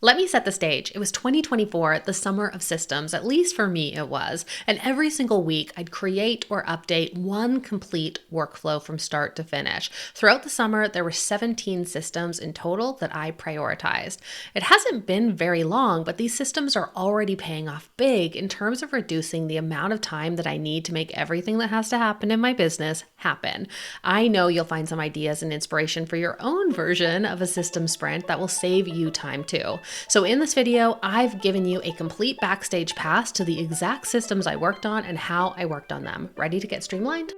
Let me set the stage. It was 2024, the summer of systems, at least for me it was, and every single week I'd create or update one complete workflow from start to finish. Throughout the summer, there were 17 systems in total that I prioritized. It hasn't been very long, but these systems are already paying off big in terms of reducing the amount of time that I need to make everything that has to happen in my business happen. I know you'll find some ideas and inspiration for your own version of a system sprint that will save you time too. So in this video, I've given you a complete backstage pass to the exact systems I worked on and how I worked on them. Ready to get streamlined?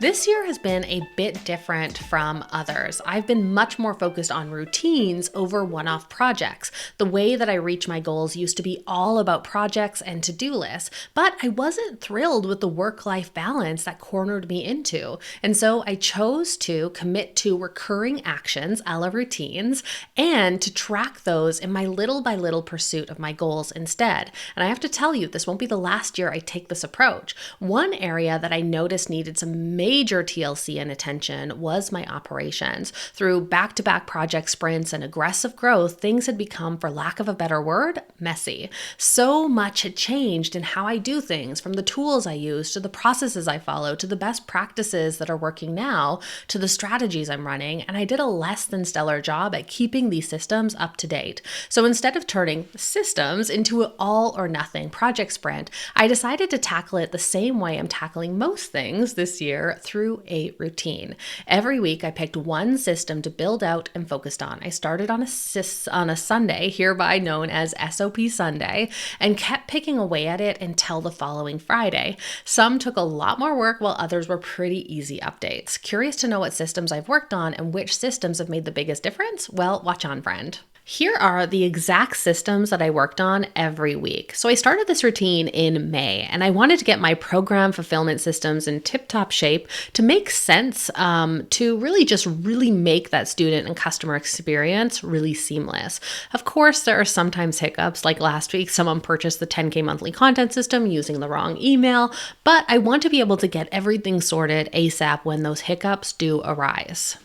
This year has been a bit different from others. I've been much more focused on routines over one-off projects. The way that I reach my goals used to be all about projects and to-do lists, but I wasn't thrilled with the work-life balance that cornered me into. And so I chose to commit to recurring actions, a la routines, and to track those in my little by little pursuit of my goals instead. And I have to tell you, this won't be the last year I take this approach. One area that I noticed needed some major TLC and attention was my operations. Through back-to-back project sprints and aggressive growth, things had become, for lack of a better word, messy. So much had changed in how I do things, from the tools I use to the processes I follow to the best practices that are working now to the strategies I'm running, and I did a less than stellar job at keeping these systems up to date. So instead of turning systems into an all or nothing project sprint, I decided to tackle it the same way I'm tackling most things this year, through a routine. Every week I picked one system to build out and focused on. I started on a Sunday, hereby known as SOP Sunday, and kept picking away at it until the following Friday. Some took a lot more work while others were pretty easy updates. Curious to know what systems I've worked on and which systems have made the biggest difference? Well, watch on, friend. Here are the exact systems that I worked on every week. So I started this routine in May, and I wanted to get my program fulfillment systems in tip-top shape to make sense, to really make that student and customer experience really seamless. Of course, there are sometimes hiccups, like last week, someone purchased the 10K monthly content system using the wrong email, but I want to be able to get everything sorted ASAP when those hiccups do arise.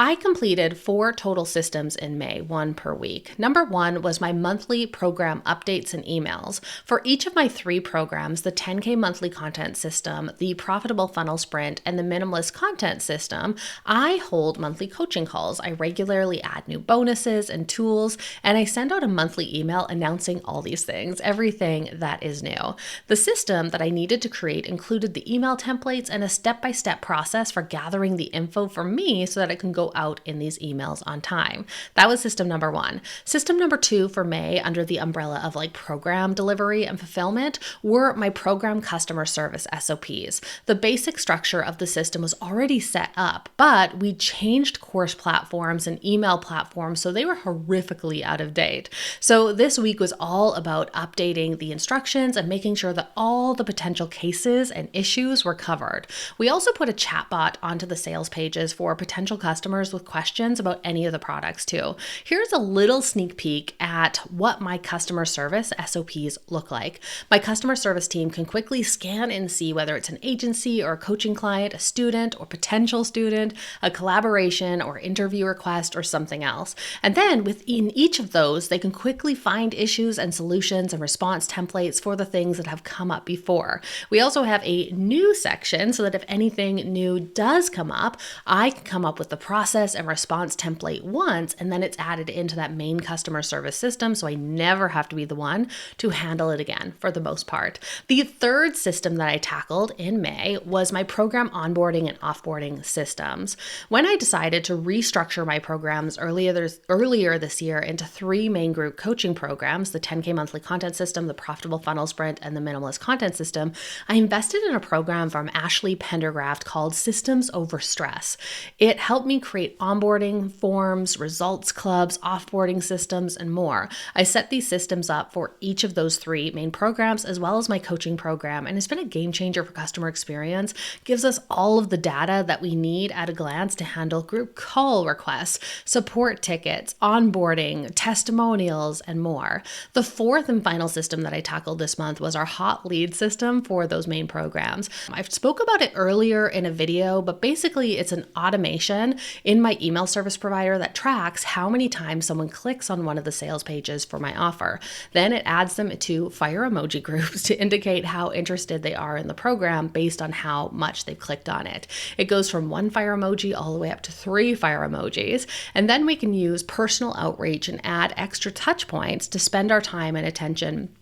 I completed 4 total systems in May, 1 per week. Number 1 was my monthly program updates and emails. For each of my 3 programs, the 10K monthly content system, the profitable funnel sprint, and the minimalist content system, I hold monthly coaching calls. I regularly add new bonuses and tools, and I send out a monthly email announcing all these things, everything that is new. The system that I needed to create included the email templates and a step-by-step process for gathering the info for me so that it can go out in these emails on time. That was system number 1. System number 2 for May, under the umbrella of program delivery and fulfillment, were my program customer service SOPs. The basic structure of the system was already set up, but we changed course platforms and email platforms, so they were horrifically out of date. So this week was all about updating the instructions and making sure that all the potential cases and issues were covered. We also put a chatbot onto the sales pages for potential customers with questions about any of the products too. Here's a little sneak peek at what my customer service SOPs look like. My customer service team can quickly scan and see whether it's an agency or a coaching client, a student or potential student, a collaboration or interview request, or something else. And then within each of those, they can quickly find issues and solutions and response templates for the things that have come up before. We also have a new section so that if anything new does come up, I can come up with the process and response template once, and then it's added into that main customer service system, so I never have to be the one to handle it again for the most part. The third system that I tackled in May was my program onboarding and offboarding systems. When I decided to restructure my programs earlier this year into 3 main group coaching programs, the 10K monthly content system, the profitable funnel sprint, and the minimalist content system, I invested in a program from Ashley Pendergraft called Systems Over Stress. It helped me create onboarding forms, results clubs, offboarding systems, and more. I set these systems up for each of those 3 main programs, as well as my coaching program, and it's been a game changer for customer experience. Gives us all of the data that we need at a glance to handle group call requests, support tickets, onboarding, testimonials, and more. The 4th and final system that I tackled this month was our hot lead system for those main programs. I spoke about it earlier in a video, but basically it's an automation. in my email service provider that tracks how many times someone clicks on one of the sales pages for my offer. Then it adds them to fire emoji groups to indicate how interested they are in the program based on how much they've clicked on it. It goes from 1 fire emoji all the way up to 3 fire emojis. And then we can use personal outreach and add extra touch points to spend our time and attention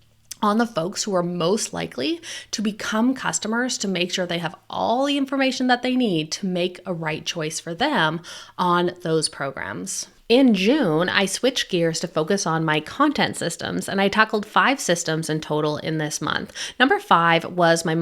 on the folks who are most likely to become customers, to make sure they have all the information that they need to make a right choice for them on those programs. In June, I switched gears to focus on my content systems, and I tackled 5 systems in total in this month. Number 5 was my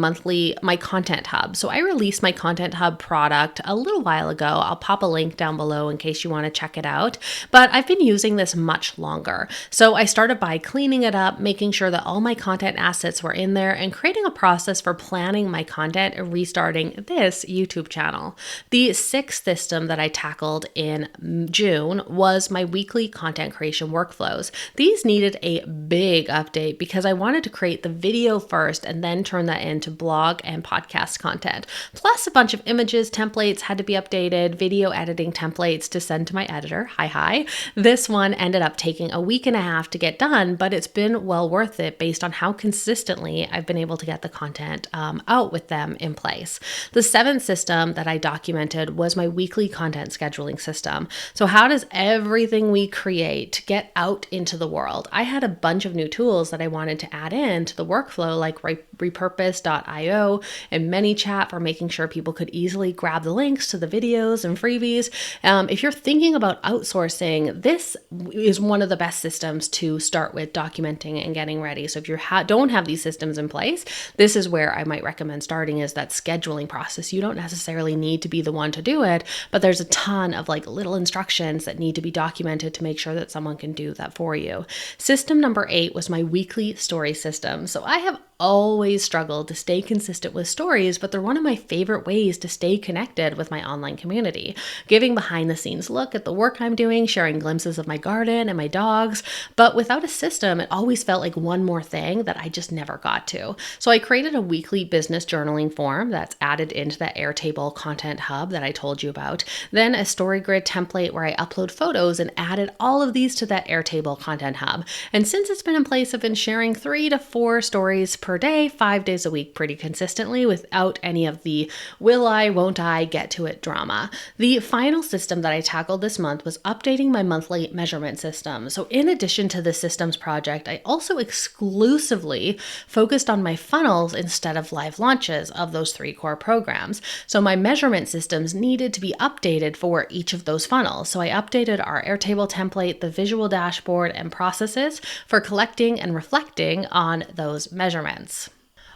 content hub. So I released my content hub product a little while ago. I'll pop a link down below in case you want to check it out, but I've been using this much longer. So I started by cleaning it up, making sure that all my content assets were in there, and creating a process for planning my content and restarting this YouTube channel. The 6th system that I tackled in June was my weekly content creation workflows. These needed a big update because I wanted to create the video first and then turn that into blog and podcast content. Plus a bunch of images, templates had to be updated, video editing templates to send to my editor. Hi. This one ended up taking a week and a half to get done, but it's been well worth it based on how consistently I've been able to get the content out with them in place. The 7th system that I documented was my weekly content scheduling system. So how does everything we create get out into the world? I had a bunch of new tools that I wanted to add in to the workflow, like repurpose.io and ManyChat for making sure people could easily grab the links to the videos and freebies. If you're thinking about outsourcing, this is one of the best systems to start with documenting and getting ready. So if you don't have these systems in place, this is where I might recommend starting, is that scheduling process. You don't necessarily need to be the one to do it, but there's a ton of little instructions that need to be documented to make sure that someone can do that for you. System number 8 was my weekly story system. So I have always struggled to stay consistent with stories, but they're one of my favorite ways to stay connected with my online community. Giving behind the scenes look at the work I'm doing, sharing glimpses of my garden and my dogs, but without a system, it always felt like one more thing that I just never got to. So I created a weekly business journaling form that's added into that Airtable content hub that I told you about, then a story grid template where I upload photos, and added all of these to that Airtable content hub. And since it's been in place, I've been sharing 3 to 4 stories per day, 5 days a week, pretty consistently, without any of the will I, won't I get to it drama. The final system that I tackled this month was updating my monthly measurement system. So in addition to the systems project, I also exclusively focused on my funnels instead of live launches of those 3 core programs. So my measurement systems needed to be updated for each of those funnels. So I updated our Airtable template, the visual dashboard, and processes for collecting and reflecting on those measurements.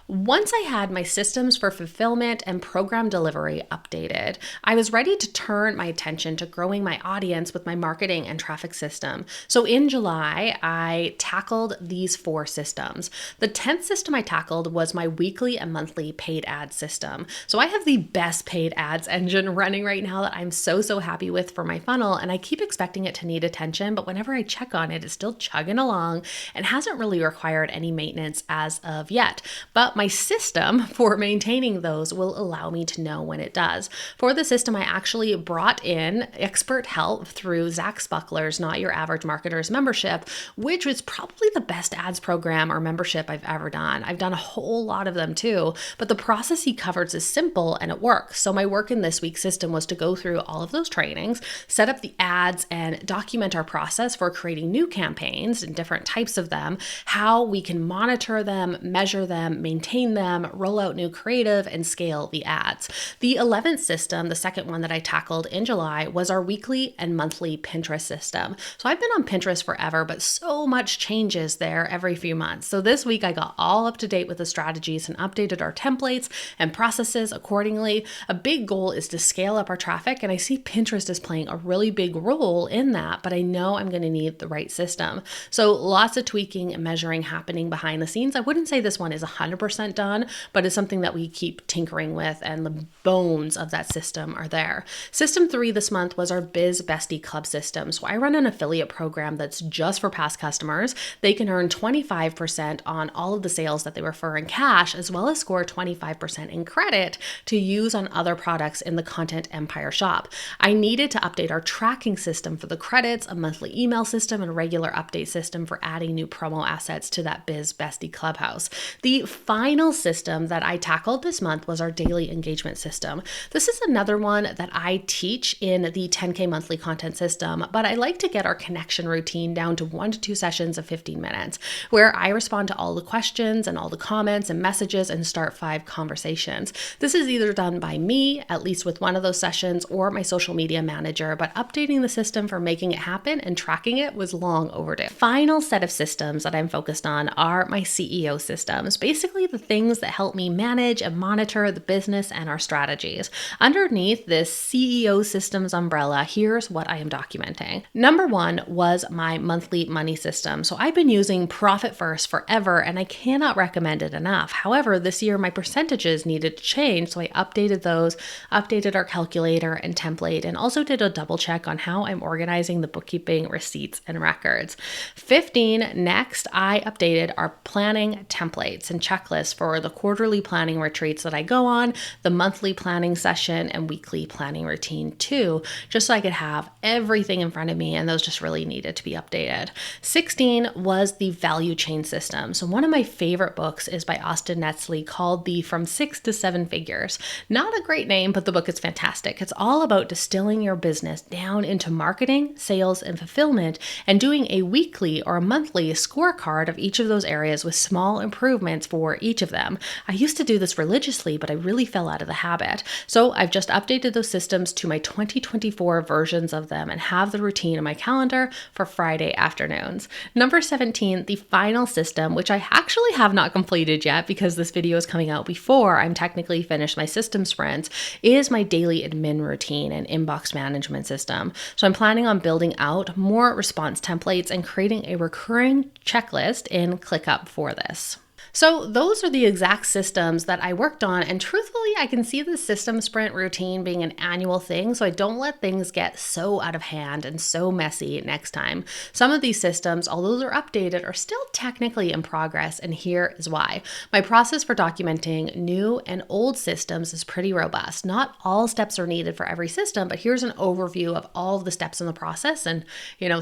Once I had my systems for fulfillment and program delivery updated, I was ready to turn my attention to growing my audience with my marketing and traffic system. So in July, I tackled these 4 systems. The 10th system I tackled was my weekly and monthly paid ad system. So I have the best paid ads engine running right now that I'm so happy with for my funnel, and I keep expecting it to need attention, but whenever I check on it, it's still chugging along and hasn't really required any maintenance as of yet. But my system for maintaining those will allow me to know when it does. For the system, I actually brought in expert help through Zach Spuckler's Not Your Average Marketer's membership, which was probably the best ads program or membership I've ever done. I've done a whole lot of them too, but the process he covers is simple and it works. So my work in this week's system was to go through all of those trainings, set up the ads, and document our process for creating new campaigns and different types of them, how we can monitor them, measure them, maintain them, roll out new creative, and scale the ads. The 11th system, the second one that I tackled in July, was our weekly and monthly Pinterest system. So I've been on Pinterest forever, but so much changes there every few months. So this week I got all up to date with the strategies and updated our templates and processes accordingly. A big goal is to scale up our traffic, and I see Pinterest is playing a really big role in that, but I know I'm going to need the right system. So lots of tweaking and measuring happening behind the scenes. I wouldn't say this one is 100% 100% done, but it's something that we keep tinkering with, and the bones of that system are there. System 3 this month was our Biz Bestie Club system. So I run an affiliate program that's just for past customers. They can earn 25% on all of the sales that they refer in cash, as well as score 25% in credit to use on other products in the Content Empire shop. I needed to update our tracking system for the credits, a monthly email system, and a regular update system for adding new promo assets to that Biz Bestie Clubhouse. The final system that I tackled this month was our daily engagement system. This is another one that I teach in the 10K monthly content system, but I like to get our connection routine down to 1 to 2 sessions of 15 minutes, where I respond to all the questions and all the comments and messages and start 5 conversations. This is either done by me, at least with one of those sessions, or my social media manager, but updating the system for making it happen and tracking it was long overdue. Final set of systems that I'm focused on are my CEO systems, basically the things that help me manage and monitor the business and our strategies. Underneath this CEO systems umbrella, here's what I am documenting. Number 1 was my monthly money system. So I've been using Profit First forever, and I cannot recommend it enough. However, this year my percentages needed to change, so I updated those, updated our calculator and template, and also did a double check on how I'm organizing the bookkeeping, receipts, and records. 15, next, I updated our planning templates and checklists for the quarterly planning retreats that I go on, the monthly planning session, and weekly planning routine too, just so I could have everything in front of me, and those just really needed to be updated. 16 was the value chain system. So one of my favorite books is by Austin Netzley called the From 6 to 7 Figures. Not a great name, but the book is fantastic. It's all about distilling your business down into marketing, sales, and fulfillment, and doing a weekly or a monthly scorecard of each of those areas with small improvements for each of them. I used to do this religiously, but I really fell out of the habit. So I've just updated those systems to my 2024 versions of them and have the routine in my calendar for Friday afternoons. Number 17, the final system, which I actually have not completed yet because this video is coming out before I'm technically finished my system sprints, is my daily admin routine and inbox management system. So I'm planning on building out more response templates and creating a recurring checklist in ClickUp for this. So those are the exact systems that I worked on, and truthfully, I can see the system sprint routine being an annual thing, so I don't let things get so out of hand and so messy next time. Some of these systems, although they're updated, are still technically in progress, and here is why. My process for documenting new and old systems is pretty robust. Not all steps are needed for every system, but here's an overview of all of the steps in the process, and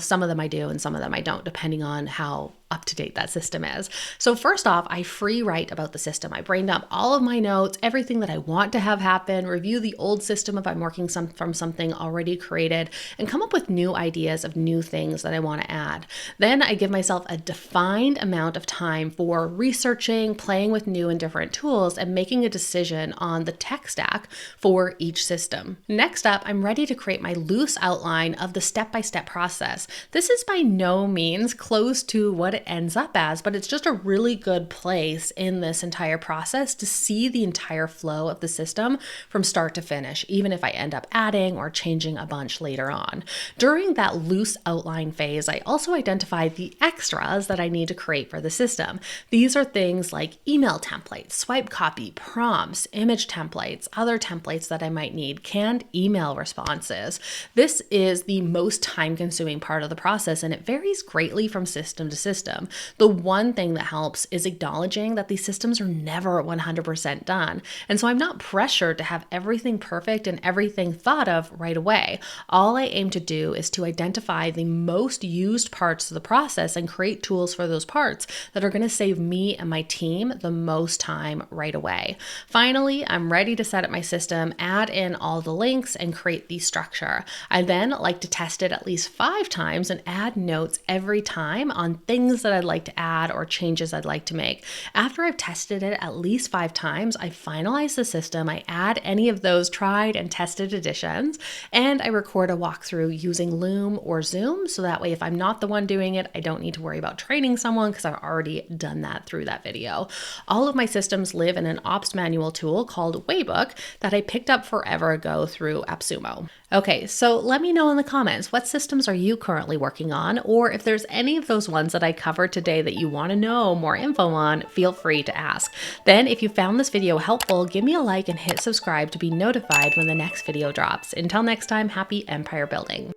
some of them I do and some of them I don't, depending on how up to date that system is. So first off, I free write about the system. I brain dump all of my notes, everything that I want to have happen, review the old system if I'm working from something already created, and come up with new ideas of new things that I want to add. Then I give myself a defined amount of time for researching, playing with new and different tools, and making a decision on the tech stack for each system. Next up, I'm ready to create my loose outline of the step-by-step process. This is by no means close to what it ends up as, but it's just a really good place in this entire process to see the entire flow of the system from start to finish, even if I end up adding or changing a bunch later on. During that loose outline phase, I also identify the extras that I need to create for the system. These are things like email templates, swipe copy, prompts, image templates, other templates that I might need, canned email responses. This is the most time-consuming part of the process, and it varies greatly from system to system. The one thing that helps is acknowledging that these systems are never 100% done. And so I'm not pressured to have everything perfect and everything thought of right away. All I aim to do is to identify the most used parts of the process and create tools for those parts that are going to save me and my team the most time right away. Finally, I'm ready to set up my system, add in all the links, and create the structure. I then like to test it at least 5 times and add notes every time on things that I'd like to add or changes I'd like to make. After I've tested it at least 5 times, I finalize the system, I add any of those tried and tested additions, and I record a walkthrough using Loom or Zoom, so that way if I'm not the one doing it, I don't need to worry about training someone because I've already done that through that video. All of my systems live in an ops manual tool called Waybook that I picked up forever ago through AppSumo. Okay, so let me know in the comments, what systems are you currently working on, or if there's any of those ones that I covered today that you want to know more info on, feel free to ask. Then if you found this video helpful, give me a like and hit subscribe to be notified when the next video drops. Until next time, happy empire building.